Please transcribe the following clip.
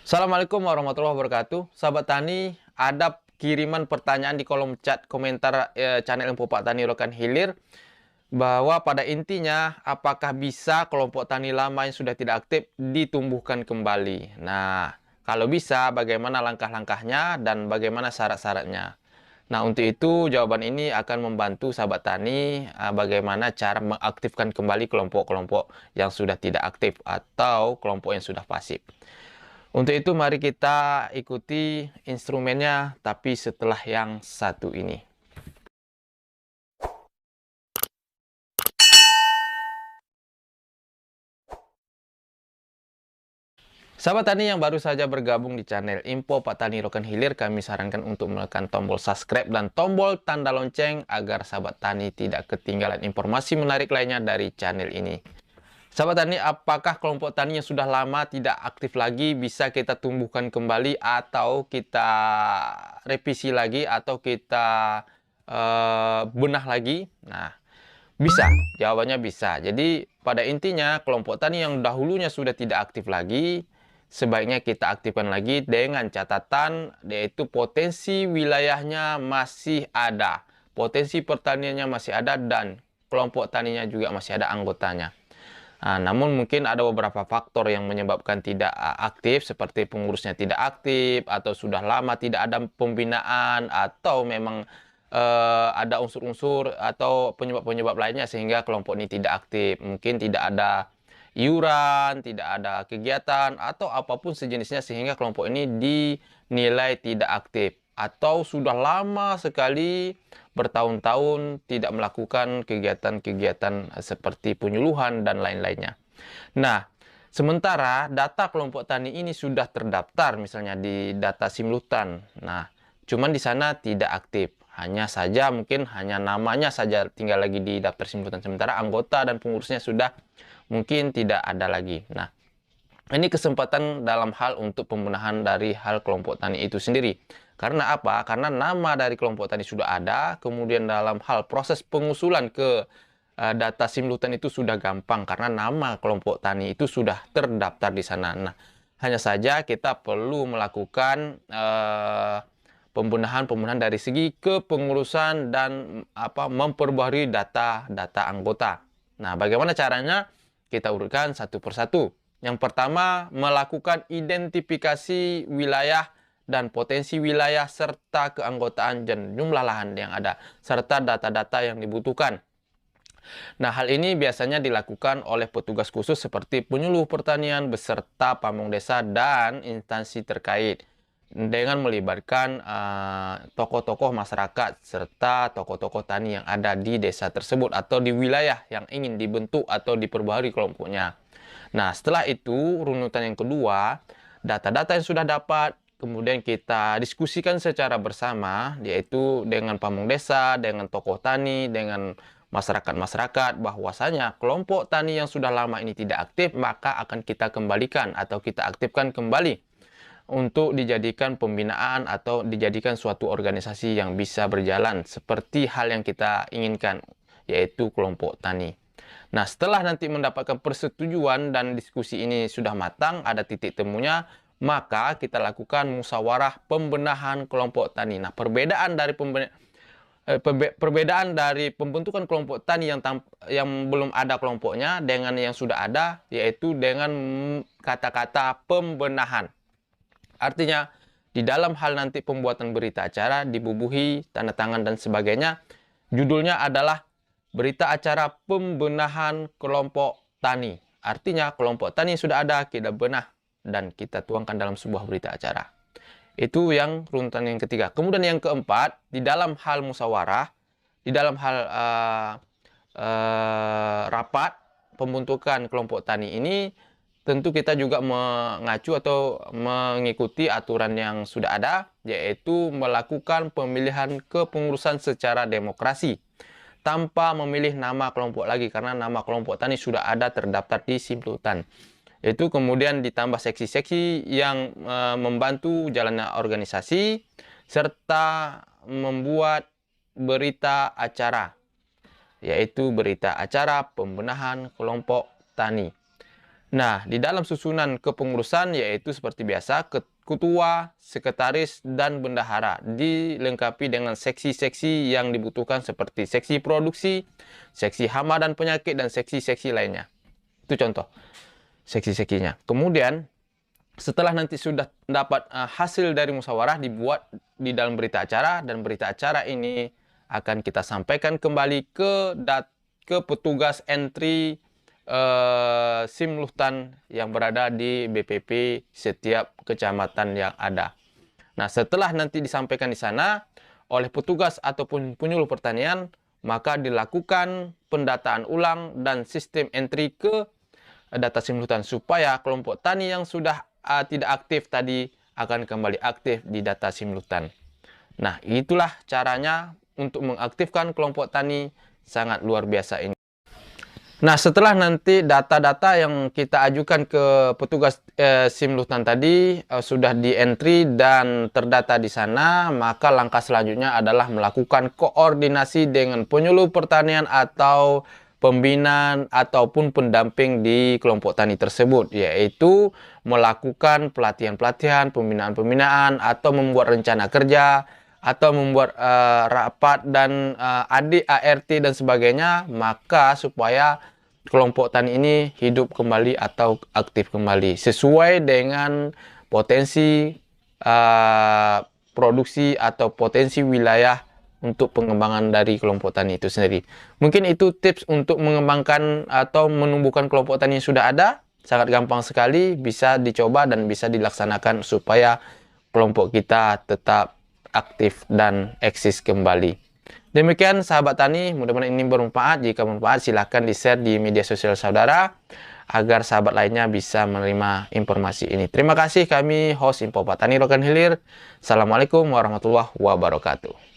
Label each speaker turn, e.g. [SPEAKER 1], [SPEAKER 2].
[SPEAKER 1] Assalamualaikum warahmatullahi wabarakatuh. Sahabat Tani, ada kiriman pertanyaan di kolom chat komentar channel Info Pak Tani Rokan Hilir bahwa pada intinya apakah bisa kelompok tani lama yang sudah tidak aktif ditumbuhkan kembali. Nah, kalau bisa bagaimana langkah-langkahnya dan bagaimana syarat-syaratnya. Nah, untuk itu jawaban ini akan membantu sahabat tani bagaimana cara mengaktifkan kembali kelompok-kelompok yang sudah tidak aktif atau kelompok yang sudah pasif. Untuk itu mari kita ikuti instrumennya tapi setelah yang satu ini. Sahabat tani yang baru saja bergabung di channel Info Pak Tani Rokan Hilir, kami sarankan untuk menekan tombol subscribe dan tombol tanda lonceng agar sahabat tani tidak ketinggalan informasi menarik lainnya dari channel ini. Sahabat tani, apakah kelompok tani yang sudah lama tidak aktif lagi bisa kita tumbuhkan kembali atau kita revisi lagi atau kita benah lagi? Nah, bisa, jawabannya bisa. Jadi pada intinya kelompok tani yang dahulunya sudah tidak aktif lagi, sebaiknya kita aktifkan lagi dengan catatan yaitu potensi wilayahnya masih ada, potensi pertaniannya masih ada dan kelompok taninya juga masih ada anggotanya. Nah, namun mungkin ada beberapa faktor yang menyebabkan tidak aktif seperti pengurusnya tidak aktif atau sudah lama tidak ada pembinaan atau memang ada unsur-unsur atau penyebab-penyebab lainnya sehingga kelompok ini tidak aktif. Mungkin tidak ada iuran, tidak ada kegiatan atau apapun sejenisnya sehingga kelompok ini dinilai tidak aktif atau sudah lama sekali bertahun-tahun tidak melakukan kegiatan-kegiatan seperti penyuluhan dan lain-lainnya. Nah, sementara data kelompok tani ini sudah terdaftar misalnya di data Simlutan. Nah, cuman di sana tidak aktif. Hanya saja mungkin hanya namanya saja tinggal lagi di daftar Simlutan. Sementara anggota dan pengurusnya sudah mungkin tidak ada lagi. Nah, ini kesempatan dalam hal untuk pembenahan dari hal kelompok tani itu sendiri. Karena apa? Karena nama dari kelompok tani sudah ada, kemudian dalam hal proses pengusulan ke data Simlutan itu sudah gampang karena nama kelompok tani itu sudah terdaftar di sana. Nah, hanya saja kita perlu melakukan pembenahan-pembenahan dari segi kepengurusan dan memperbarui data-data anggota. Nah, bagaimana caranya? Kita urutkan satu persatu. Yang pertama, melakukan identifikasi wilayah dan potensi wilayah serta keanggotaan dan jumlah lahan yang ada serta data-data yang dibutuhkan. Nah, hal ini biasanya dilakukan oleh petugas khusus seperti penyuluh pertanian beserta pamong desa dan instansi terkait dengan melibatkan tokoh-tokoh masyarakat serta tokoh-tokoh tani yang ada di desa tersebut atau di wilayah yang ingin dibentuk atau diperbaharui kelompoknya. Nah, setelah itu, runutan yang kedua, data-data yang sudah dapat, kemudian kita diskusikan secara bersama, yaitu dengan pamong desa, dengan tokoh tani, dengan masyarakat-masyarakat, bahwasanya kelompok tani yang sudah lama ini tidak aktif, maka akan kita kembalikan atau kita aktifkan kembali untuk dijadikan pembinaan atau dijadikan suatu organisasi yang bisa berjalan seperti hal yang kita inginkan, yaitu kelompok tani. Nah, setelah nanti mendapatkan persetujuan dan diskusi ini sudah matang, ada titik temunya, maka kita lakukan musyawarah pembenahan kelompok tani. Nah, perbedaan dari pembentukan kelompok tani yang belum ada kelompoknya dengan yang sudah ada, yaitu dengan kata-kata pembenahan. Artinya, di dalam hal nanti pembuatan berita acara, dibubuhi, tanda tangan, dan sebagainya, judulnya adalah berita acara pembenahan kelompok tani. Artinya, kelompok tani sudah ada, kita benah, dan kita tuangkan dalam sebuah berita acara. Itu yang runutan yang ketiga. Kemudian yang keempat, di dalam hal musyawarah, di dalam hal rapat pembentukan kelompok tani ini, tentu kita juga mengacu atau mengikuti aturan yang sudah ada, yaitu melakukan pemilihan kepengurusan secara demokrasi tanpa memilih nama kelompok lagi karena nama kelompok tani sudah ada terdaftar di Simlutan. Itu kemudian ditambah seksi-seksi yang membantu jalannya organisasi serta membuat berita acara, yaitu berita acara pembenahan kelompok tani. Nah, di dalam susunan kepengurusan yaitu seperti biasa, ketua, sekretaris, dan bendahara. Dilengkapi dengan seksi-seksi yang dibutuhkan seperti seksi produksi, seksi hama dan penyakit, dan seksi-seksi lainnya. Itu contoh seksi-seksinya. Kemudian, setelah nanti sudah dapat hasil dari musyawarah, dibuat di dalam berita acara, dan berita acara ini akan kita sampaikan kembali ke petugas entry SIM Luhtan yang berada di BPP setiap kecamatan yang ada. Nah, setelah nanti disampaikan di sana oleh petugas ataupun penyuluh pertanian, maka dilakukan pendataan ulang dan sistem entry ke data SIM Luhtan supaya kelompok tani yang sudah tidak aktif tadi akan kembali aktif di data SIM Luhtan. Nah, itulah caranya untuk mengaktifkan kelompok tani, sangat luar biasa ini. Nah, setelah nanti data-data yang kita ajukan ke petugas SIM Luhtan tadi sudah di-entry dan terdata di sana, maka langkah selanjutnya adalah melakukan koordinasi dengan penyuluh pertanian atau pembinaan ataupun pendamping di kelompok tani tersebut, yaitu melakukan pelatihan-pelatihan, pembinaan-pembinaan, atau membuat rencana kerja, atau membuat rapat dan adik ART dan sebagainya, maka supaya kelompok tani ini hidup kembali atau aktif kembali sesuai dengan potensi produksi atau potensi wilayah untuk pengembangan dari kelompok tani itu sendiri. Mungkin itu tips untuk mengembangkan atau menumbuhkan kelompok tani yang sudah ada. Sangat gampang sekali, bisa dicoba dan bisa dilaksanakan supaya kelompok kita tetap aktif dan eksis kembali. Demikian sahabat tani, mudah-mudahan ini bermanfaat. Jika bermanfaat, silahkan di-share di media sosial saudara agar sahabat lainnya bisa menerima informasi ini. Terima kasih, kami host Info Pak Tani Rokan Hilir. Assalamualaikum warahmatullahi wabarakatuh.